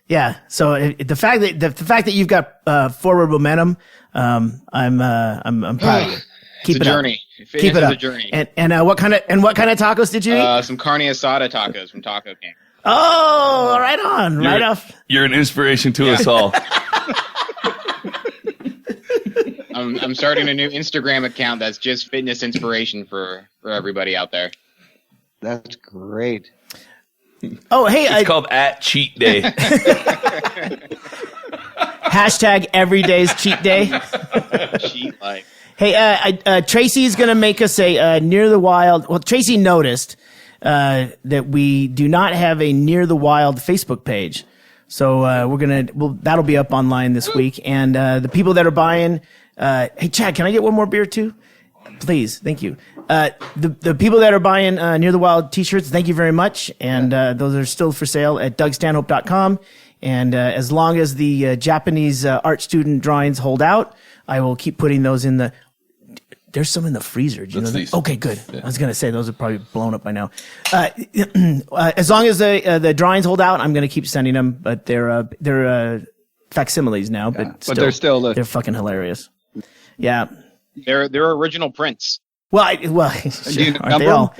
yeah. So the fact that you've got forward momentum, I'm proud of you. Keep it's it a journey. Up. Keep it up. A journey. And what kind of tacos did you eat? Some carne asada tacos from Taco King. Oh, right on, right off. You're an inspiration to us all. I'm starting a new Instagram account that's just fitness inspiration for everybody out there. That's great. Oh, hey, it's called @CheatDay. Hashtag everyday's cheat day. Cheat life. Hey, Tracy's gonna make us a Near the Wild. Well, Tracy noticed that we do not have a Near the Wild Facebook page, so that'll be up online this week. And the people that are buying, hey Chad, can I get one more beer too, please? Thank you. The people that are buying Near the Wild t-shirts, thank you very much. And those are still for sale at DougStanhope.com. And as long as the Japanese art student drawings hold out, I will keep putting those in the. There's some in the freezer. Do you know that? Okay, good. Yeah. I was going to say those are probably blown up by now. As long as the drawings hold out, I'm going to keep sending them. But they're facsimiles now. Yeah, but they're fucking hilarious. Yeah, they're original prints. Well, sure, aren't they all?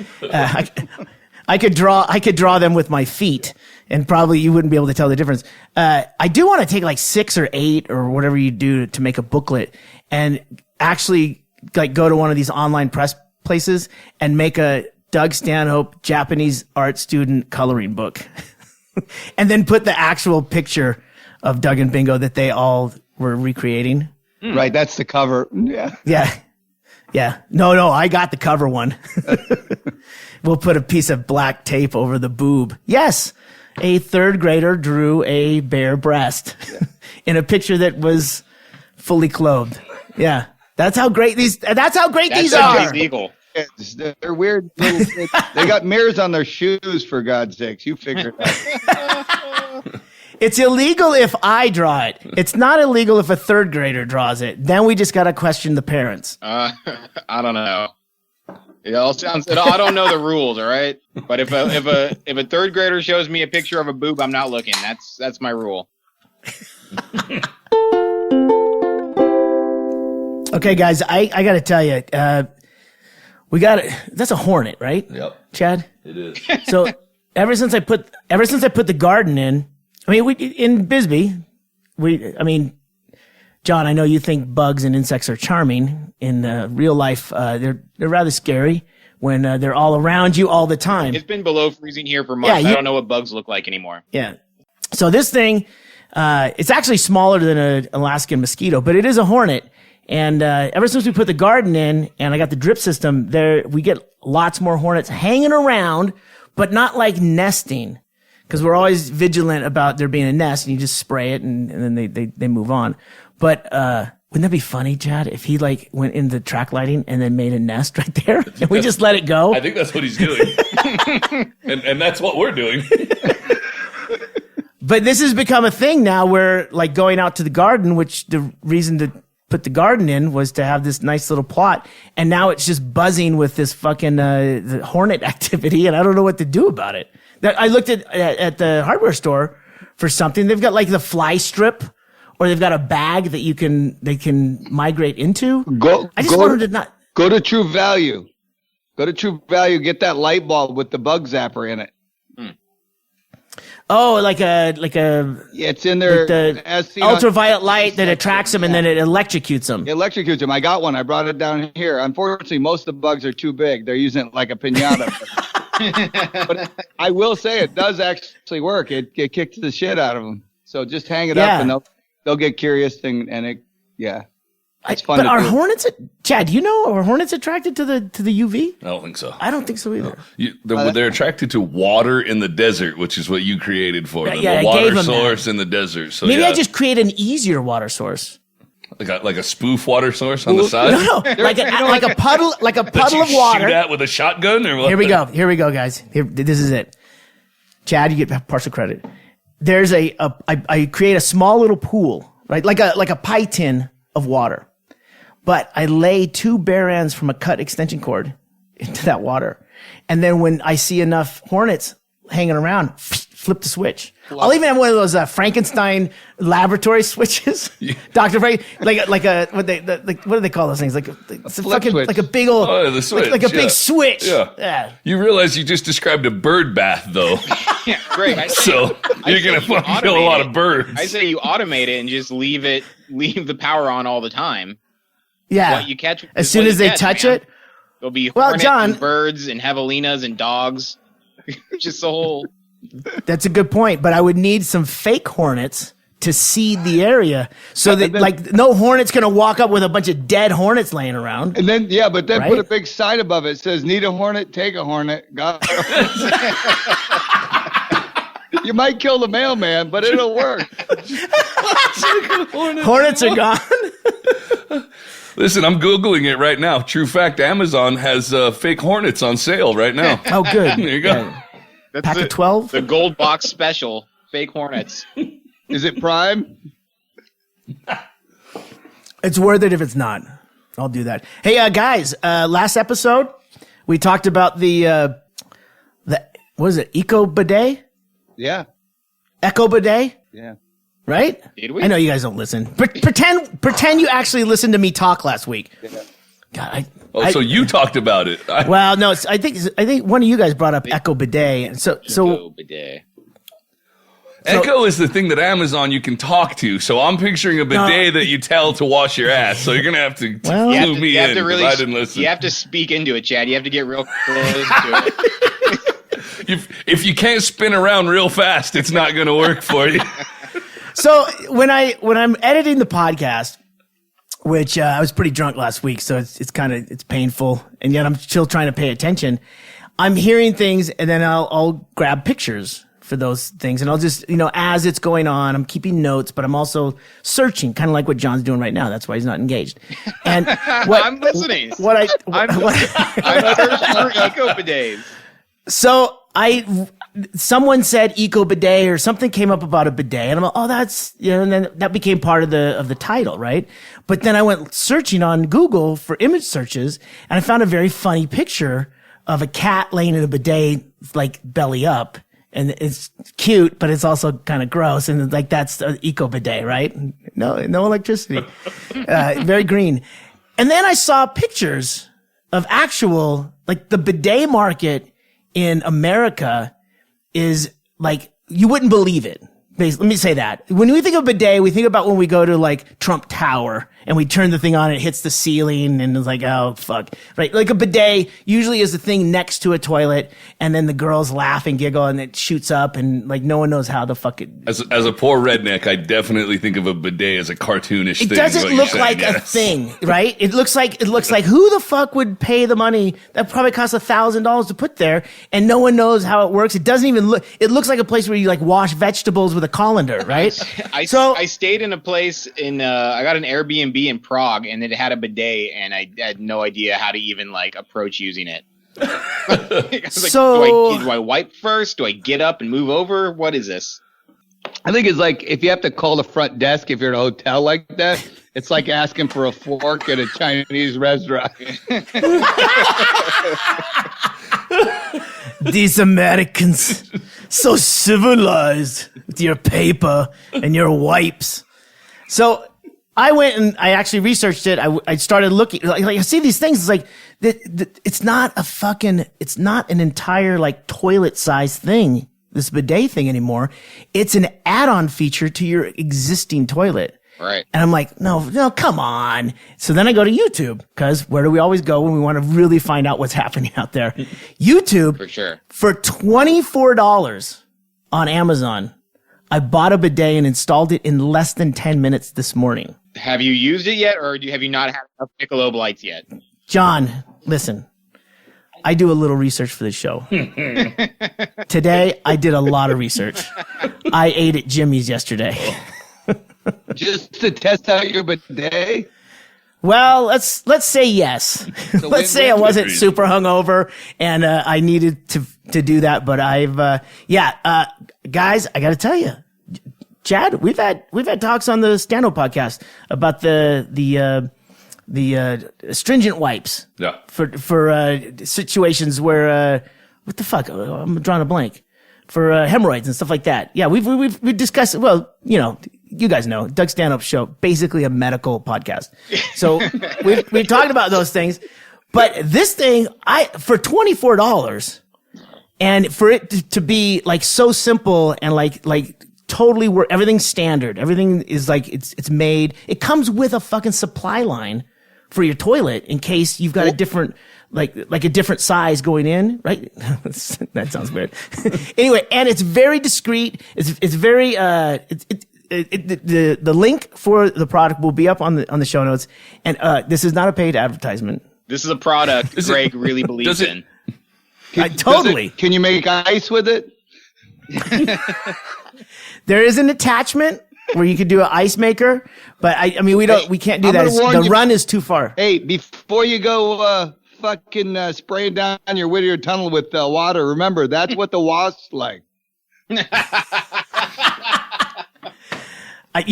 I could draw them with my feet, and probably you wouldn't be able to tell the difference. I do want to take like 6 or 8 or whatever you do to make a booklet, and actually like go to one of these online press places and make a Doug Stanhope Japanese art student coloring book, and then put the actual picture of Doug and Bingo that they all were recreating. Right, that's the cover. Yeah. Yeah. No, I got the cover one. We'll put a piece of black tape over the boob. Yes, a 3rd grader drew a bare breast in a picture that was fully clothed. Yeah. That's how great these are. Eagle. They're weird little kids. They got mirrors on their shoes, for God's sakes. You figure it out. It's illegal if I draw it. It's not illegal if a 3rd grader draws it. Then we just got to question the parents. I don't know. It all sounds. I don't know the rules. All right, but if a 3rd grader shows me a picture of a boob, I'm not looking. That's my rule. Okay, guys, I got to tell you, that's a Hornet, right? Yep. Chad? It is. So ever since I put the garden in, in Bisbee, John, I know you think bugs and insects are charming. In real life, they're rather scary when they're all around you all the time. It's been below freezing here for months. I don't know what bugs look like anymore. Yeah. So this thing, it's actually smaller than an Alaskan mosquito, but it is a Hornet. And ever since we put the garden in and I got the drip system, we get lots more hornets hanging around, but not like nesting. because we're always vigilant about there being a nest, and you just spray it, and then they move on. But wouldn't that be funny, Chad, if he like went into track lighting and then made a nest right there, and we just let it go? I think that's what he's doing, and that's what we're doing. But this has become a thing now, where like going out to the garden, which the reason to put the garden in was to have this nice little plot, and now it's just buzzing with this fucking the Hornet activity, and I don't know what to do about it. I looked at the hardware store for something. They've got like the fly strip, or they've got a bag that they can migrate into. Go to True Value. Go to True Value. Get that light bulb with the bug zapper in it. Oh, like a Yeah, it's in there. Like the ultraviolet light that attracts them and then it electrocutes them. It electrocutes them. I got one. I brought it down here. Unfortunately, most of the bugs are too big. They're using it like a piñata. But I will say it does actually work. It kicks the shit out of them. So just hang it up and they'll get curious and it, yeah. It's fun. But are Hornets, Chad, do you know, are Hornets attracted to the UV? I don't think so. I don't think so either. They're attracted to water in the desert, which is what you created for them. Yeah, the I gave water them source that. in the desert. So Maybe I just create an easier water source. like a spoof water source on the side. No, like a puddle of water. Shoot at with a shotgun or what? Here we go, guys. This is it. Chad, you get partial credit. There's I create a small little pool, right? Like a pie tin of water. But I lay 2 bare ends from a cut extension cord into that water. And then when I see enough Hornets hanging around, flip the switch. I'll even have one of those Frankenstein laboratory switches. Yeah. Dr. Frank, what do they call those things? Like a fucking switch. like a big old the switch, like a big switch. Yeah. You realize you just described a bird bath though. Yeah, Greg. So you're gonna fucking kill a lot of birds. I say you automate it and just leave the power on all the time. Yeah. What you catch as soon as they touch it, there'll be hornets and birds and javelinas and dogs. Just the whole. That's a good point, but I would need some fake Hornets to seed the area so that like no Hornet's gonna walk up with a bunch of dead Hornets laying around. And then put right? a big sign above it. It says, "Need a Hornet? Take a Hornet." God. You might kill the mailman, but it'll work. Hornets are gone. Listen, I'm Googling it right now. True fact, Amazon has fake Hornets on sale right now. Oh, good. There you go. Yeah. Pack of 12? The gold box special, fake Hornets. Is it Prime? It's worth it if it's not. I'll do that. Hey, guys, last episode, we talked about the what is it, Eco Bidet? Yeah. Echo Bidet? Yeah. Right? Did we? I know you guys don't listen. Pretend you actually listened to me talk last week. Yeah. God, so you talked about it. Well, no, I think one of you guys brought up Echo Bidet. Echo Bidet. Echo is the thing that Amazon you can talk to. So I'm picturing a bidet that you tell to wash your ass. So you're gonna have to clue me in because I didn't listen. You have to speak into it, Chad. You have to get real close to it. If you can't spin around real fast, it's not gonna work for you. So when I'm editing the podcast, which I was pretty drunk last week, so it's painful, and yet I'm still trying to pay attention. I'm hearing things, and then I'll grab pictures for those things, and I'll just as it's going on, I'm keeping notes, but I'm also searching, kind of like what John's doing right now. That's why he's not engaged. And I'm listening. I'm searching for eco bidets. So someone said eco bidet or something came up about a bidet, and I'm like, oh, that's, and then that became part of the title, right? But then I went searching on Google for image searches, and I found a very funny picture of a cat laying in a bidet, like belly up, and it's cute, but it's also kind of gross, and like that's an eco bidet, right? No electricity, very green. And then I saw pictures of actual, like the bidet market in America is like, you wouldn't believe it. Let me say that. When we think of bidet, we think about when we go to like Trump Tower and we turn the thing on and it hits the ceiling and it's like, oh, fuck. Right? Like a bidet usually is a thing next to a toilet and then the girls laugh and giggle and it shoots up and like no one knows how the fuck it... As a poor redneck, I definitely think of a bidet as a cartoonish thing. It doesn't look like a thing, right? It looks like who the fuck would pay the money that probably costs $1,000 to put there and no one knows how it works. It doesn't even look... It looks like a place where you like wash vegetables with a colander, right? I stayed in a place in I got an Airbnb in Prague and it had a bidet and I had no idea how to even like approach using it. Do I wipe first? Do I get up and move over? What is this? I think it's like if you have to call the front desk if you're at a hotel like that, it's like asking for a fork at a Chinese restaurant. These Americans, so civilized with your paper and your wipes. So I went and I actually researched it. I started looking, like I see these things. It's like, it's not an entire like toilet size thing, this bidet thing anymore. It's an add-on feature to your existing toilet. Right. And I'm like, no, come on. So then I go to YouTube because where do we always go when we want to really find out what's happening out there? YouTube. For sure. For $24 on Amazon, I bought a bidet and installed it in less than 10 minutes this morning. Have you used it yet or have you not had enough Michelob Lights yet? John, listen. I do a little research for this show. Today, I did a lot of research. I ate at Jimmy's yesterday. Just to test out your bidet? Well, let's say yes. Let's say I wasn't super hungover and I needed to do that, but guys, I got to tell you, Chad, we've had talks on the Stand-Up podcast about the astringent wipes. Yeah. For situations where what the fuck? I'm drawing a blank. For hemorrhoids and stuff like that. Yeah, we've discussed. Well, you guys know Doug Stand-Up Show, basically a medical podcast. So we've talked about those things. But this thing, for $24, and for it to be like so simple and like totally everything's standard. Everything is like it's made. It comes with a fucking supply line for your toilet in case you've got a different. Like a different size going in, right? That sounds weird. Anyway, and it's very discreet. It's very the link for the product will be up on the show notes. And this is not a paid advertisement. This is a product Ggreg really believes in. Totally. Can you make ice with it? There is an attachment where you could do an ice maker, but I mean we can't do that. The run is too far. Hey, before you go fucking spraying down your Whittier Tunnel with water, remember that's what the wasps like. You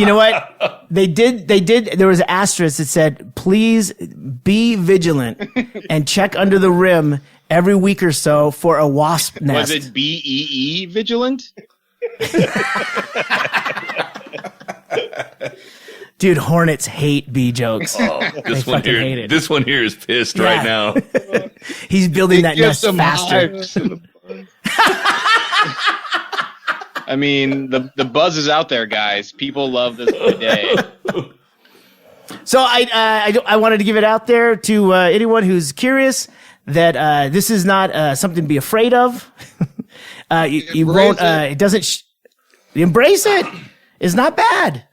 know what? They did. There was an asterisk that said, "Please be vigilant and check under the rim every week or so for a wasp nest." Was it BEE vigilant? Dude, Hornets hate bee jokes. Oh, this one here is pissed right now. He's building that nest faster. I mean, the buzz is out there, guys. People love this bidet. So I wanted to give it out there to anyone who's curious that this is not something to be afraid of. You won't. It doesn't. Embrace it. It's not bad.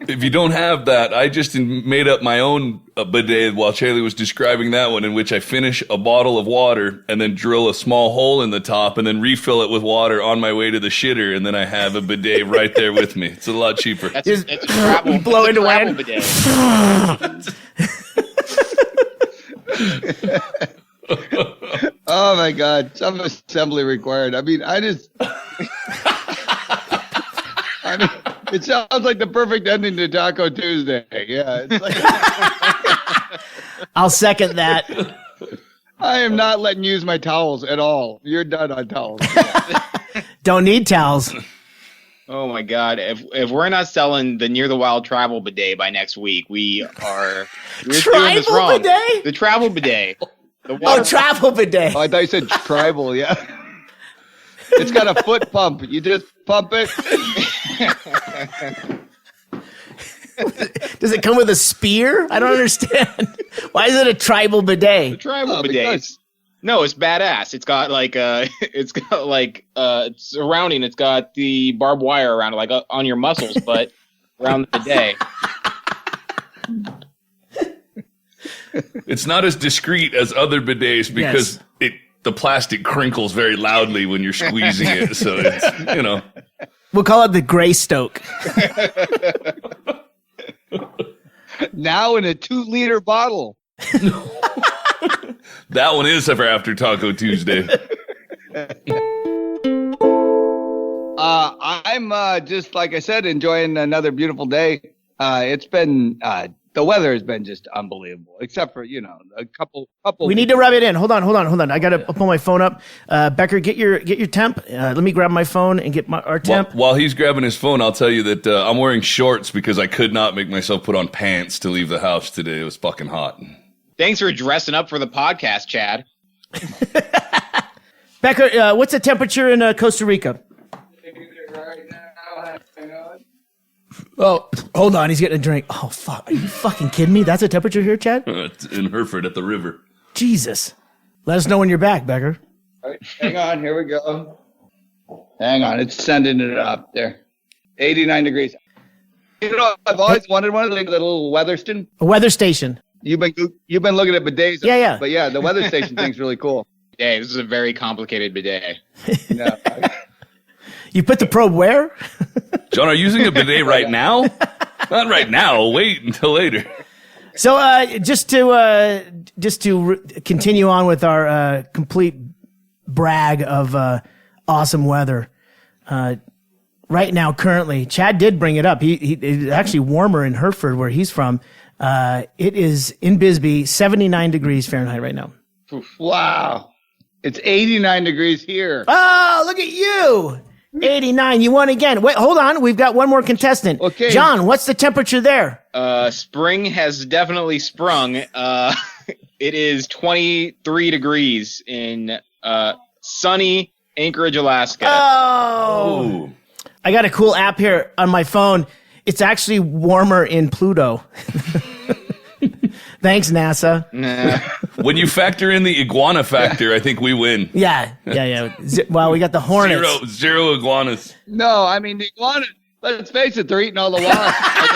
If you don't have that, I just made up my own bidet while Chaille was describing that one, in which I finish a bottle of water and then drill a small hole in the top and then refill it with water on my way to the shitter, and then I have a bidet right there with me. It's a lot cheaper. It's a travel, blow into wind. Bidet. Oh my God, some assembly required. I mean, it sounds like the perfect ending to Taco Tuesday. Yeah. It's like I'll second that. I am not letting you use my towels at all. You're done on towels. Don't need towels. Oh my God. If we're not selling the Near the Wild travel bidet by next week, we're doing this wrong. Bidet? The travel bidet. Travel bidet. Oh, I thought you said tribal, yeah. It's got a foot pump. You just pump it. Does it come with a spear? I don't understand. Why is it a tribal bidet? The tribal bidet. No, it's badass. It's got surrounding. It's got the barbed wire around it, like on your muscles, but around the bidet. It's not as discreet as other bidets because the plastic crinkles very loudly when you're squeezing it. So it's, We'll call it the Gray Stoke. Now in a 2-liter bottle. That one is for after Taco Tuesday. I'm just, like I said, enjoying another beautiful day. It's been the weather has been just unbelievable, except for a couple. We need to rub it in. Hold on. I gotta pull my phone up. Becker, get your temp. Let me grab my phone and get our temp. While he's grabbing his phone, I'll tell you that I'm wearing shorts because I could not make myself put on pants to leave the house today. It was fucking hot. Thanks for dressing up for the podcast, Chad. Becker, what's the temperature in Costa Rica? Oh, hold on. He's getting a drink. Oh, fuck. Are you fucking kidding me? That's a temperature here, Chad? It's in Hereford at the river. Jesus. Let us know when you're back, Becker. All right, hang on. Here we go. Hang on. It's sending it up there. 89 degrees. I've always wanted one of the little weather station. A weather station. You've been looking at bidets. Yeah. But yeah, the weather station thing's really cool. Yeah, this is a very complicated bidet. Yeah. You put the probe where? John, are you using a bidet right now? Not right now. Wait until later. So just to continue on with our complete brag of awesome weather. Right now, currently, Chad did bring it up. It's actually warmer in Hereford, where he's from. It is in Bisbee, 79 degrees Fahrenheit right now. Wow. It's 89 degrees here. Oh, look at you. 89. You won again. Wait, hold on. We've got one more contestant. Okay. John, what's the temperature there? Spring has definitely sprung. It is 23 degrees in sunny Anchorage, Alaska. Oh. I got a cool app here on my phone. It's actually warmer in Pluto. Thanks, NASA. Nah. When you factor in the iguana factor, I think we win. Yeah. Well, we got the Hornets. Zero iguanas. No, I mean, the iguana, let's face it, they're eating all the wasps. I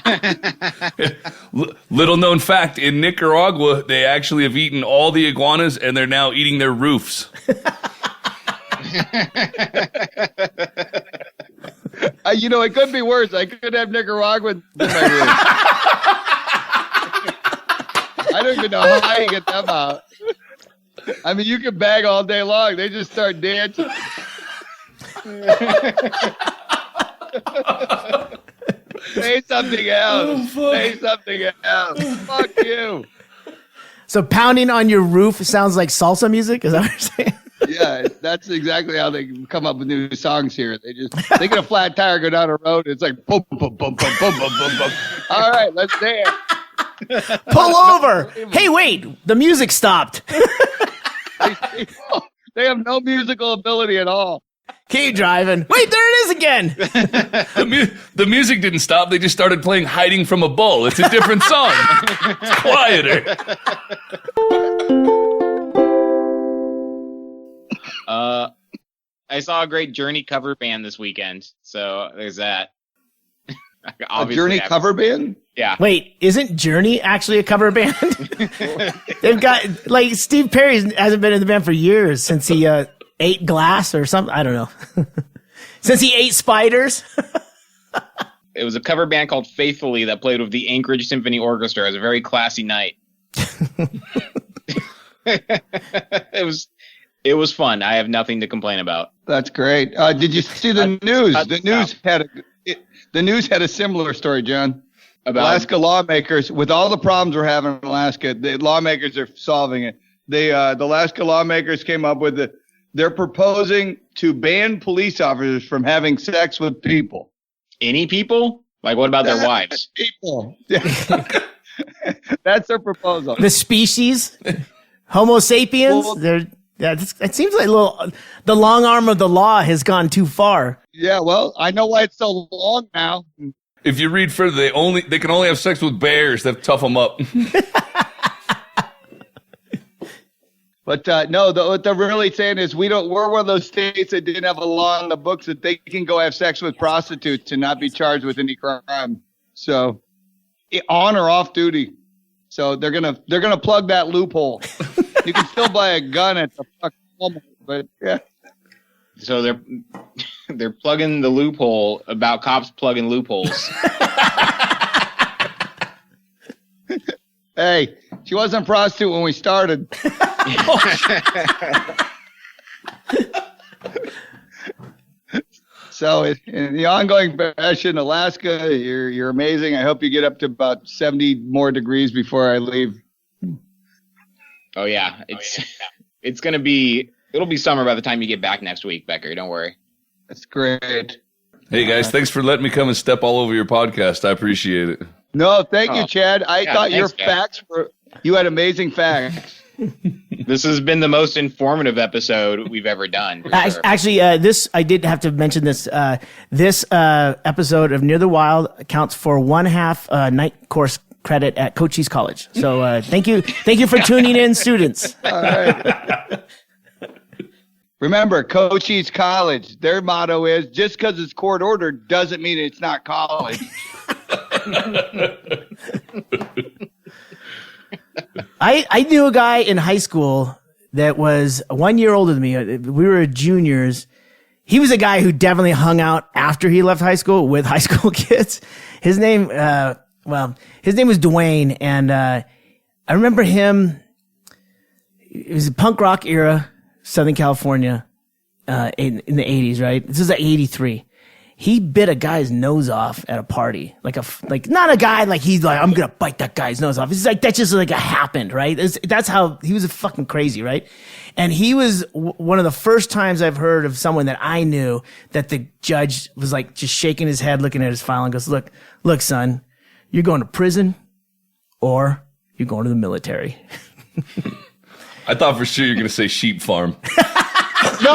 think I would have Little known fact, in Nicaragua, they actually have eaten all the iguanas and they're now eating their roofs. It could be worse. I could have Nicaraguans in my room. I don't even know how you get them out. I mean, you can bag all day long. They just start dancing. Say something else. Say something else. Fuck you. So pounding on your roof sounds like salsa music? Is that what you're saying? Yeah, that's exactly how they come up with new songs here. They get a flat tire, go down a road. It's like boom, boom, boom, boom, boom, boom, boom, boom. All right, let's dance. Pull over. Hey, wait, the music stopped. They have no musical ability at all. Keep driving. Wait, there it is again. The music didn't stop. They just started playing Hiding from a Bull. It's a different song. It's quieter. I saw a great Journey cover band this weekend, so there's that. A Journey cover band? Yeah. Wait, isn't Journey actually a cover band? They've got, Steve Perry hasn't been in the band for years, since he ate glass or something. I don't know. Since he ate spiders. It was a cover band called Faithfully that played with the Anchorage Symphony Orchestra. It was a very classy night. It was fun. I have nothing to complain about. That's great. Did you see the news? The news had a similar story, John. About Alaska lawmakers, with all the problems we're having in Alaska, the lawmakers are solving it. The Alaska lawmakers came up with they're proposing to ban police officers from having sex with people. Any people? Like, what about their wives? People. That's their proposal. The species, Homo sapiens. Well, Yeah, it seems like the long arm of the law has gone too far. Yeah, well, I know why it's so long now. If you read further, they can only have sex with bears that tough them up. But no, what they're really saying is we're one of those states that didn't have a law in the books that they can go have sex with prostitutes and not be charged with any crime. So on or off duty. So they're gonna plug that loophole. You can still buy a gun at the fucking Walmart, but yeah. So they're plugging the loophole about cops plugging loopholes. Hey, she wasn't a prostitute when we started. So in the ongoing fashion, Alaska, you're amazing. I hope you get up to about 70 more degrees before I leave. Oh yeah, it'll be summer by the time you get back next week, Becker. Don't worry. That's great. Hey guys, thanks for letting me come and step all over your podcast. I appreciate it. No, thank you, Chad. I thought your Chad. you had amazing facts. This has been the most informative episode we've ever done. For sure. Actually, I did have to mention this. This episode of Near the Wild counts for 1/2 night course credit at Cochise College. So thank you for tuning in, students. All right. Remember, Cochise College, their motto is just because it's court ordered doesn't mean it's not college. I knew a guy in high school that was 1 year older than me. We were juniors. He was a guy who definitely hung out after he left high school with high school kids. His name was Dwayne, and I remember him. It was a punk rock era, Southern California, in the 80s, right? This is 83. He bit a guy's nose off at a party, like not a guy like he's like I'm gonna bite that guy's nose off. It's like that just like happened, right? That's how he was fucking crazy, right? And he was one of the first times I've heard of someone that I knew that the judge was like just shaking his head, looking at his file, and goes, "Look, son, you're going to prison, or you're going to the military." I thought for sure you were going to say sheep farm. No,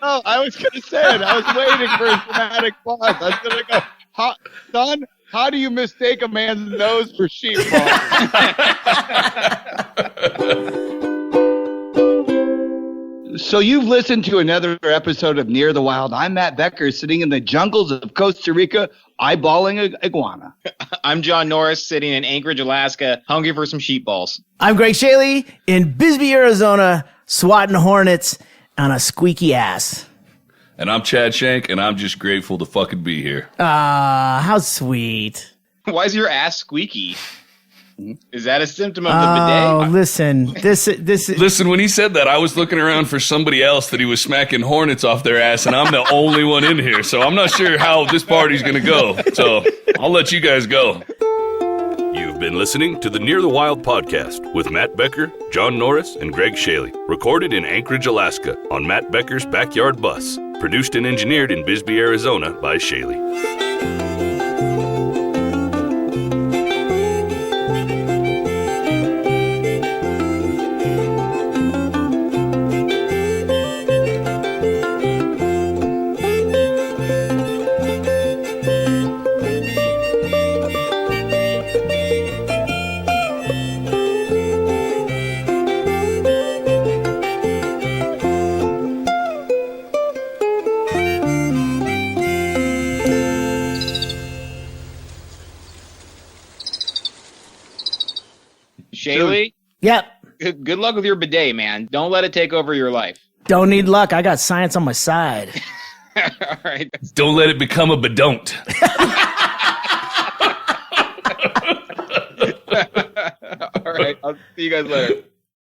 I was going to say it. I was waiting for a dramatic pause. I was going to go, son, how do you mistake a man's nose for sheep farm? So you've listened to another episode of Near the Wild. I'm Matt Becker, sitting in the jungles of Costa Rica, eyeballing an iguana. I'm John Norris, sitting in Anchorage, Alaska, hungry for some sheep balls. I'm Ggreg Chaille in Bisbee, Arizona, swatting hornets on a squeaky ass. And I'm Chad Shank, and I'm just grateful to fucking be here. How sweet. Why is your ass squeaky? Is that a symptom of the bidet? Oh, listen. This Listen, when he said that, I was looking around for somebody else that he was smacking hornets off their ass, and I'm the only one in here, so I'm not sure how this party's going to go. So I'll let you guys go. You've been listening to the Near the Wild podcast with Matt Becker, John Norris, and Ggreg Chaille. Recorded in Anchorage, Alaska on Matt Becker's backyard bus. Produced and engineered in Bisbee, Arizona by Chaille. Chaille? Yep. Good luck with your bidet, man. Don't let it take over your life. Don't need luck. I got science on my side. All right. Don't let it become a badon't. All right. I'll see you guys later.